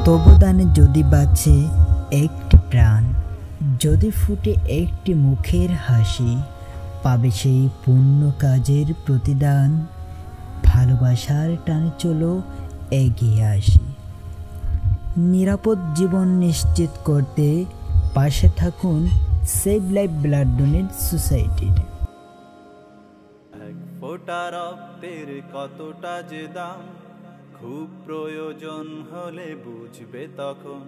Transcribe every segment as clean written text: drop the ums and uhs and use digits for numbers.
তবু দানে যদি বাঁচে একটি প্রাণ, যদি ফুটে একটি মুখের হাসি, পাবে সেই পুণ্য কাজের প্রতিদান। ভালোবাসার টানে চলো এগিয়ে আসি। নিরাপদ জীবন নিশ্চিত করতে পাশে থাকুন সেভ লাইফ ব্লাড ডোনেট সোসাইটির। এক ফোঁটা রক্তের কতটা যে দাম, খুব প্রয়োজন হলে বুঝবে তখন।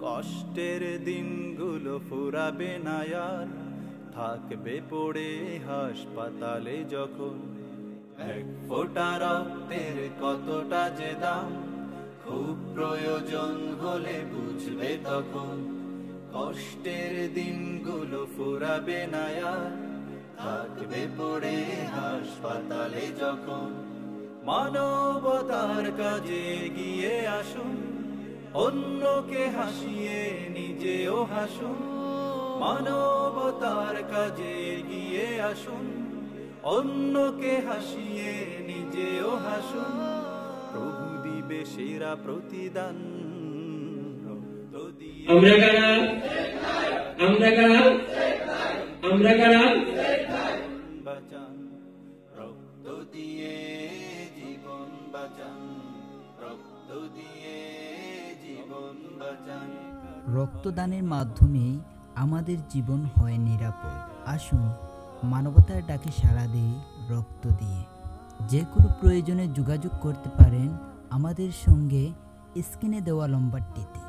কষ্টের দিনগুলো ফুরাবে না আর, থাকবে পড়ে হাসপাতালে যখন। এক ফোঁটা রক্তের কতটা যে দাম, খুব প্রয়োজন হলে বুঝবে তখন। কষ্টের দিনগুলো ফুরাবে না আর, থাকবে পড়ে হাসপাতালে যখন। মানবতার কাজে এগিয়ে আসুন, অন্যকে হাসিয়ে নিজেও হাসুন। মানবতার কাজে এগিয়ে আসুন, অন্যকে হাসিয়ে নিজেও হাসুন। প্রভু দিবে সেরা প্রতিদান। আমরা কারা? আমরা কারা? আমরা কারা? বাঁচান, রক্ত দিয়ে জীবন বাঁচান, রক্ত দিয়ে জীবন বাঁচান। রক্তদানের মাধ্যমে আমাদের জীবন হয় নিরাপদ। আসুন মানবতার ডাকে সাড়া দেই রক্ত দিয়ে। যে কোনো প্রয়োজনে যোগাযোগ করতে পারেন আমাদের সঙ্গে স্ক্রিনে দেওয়া নম্বরটিতে।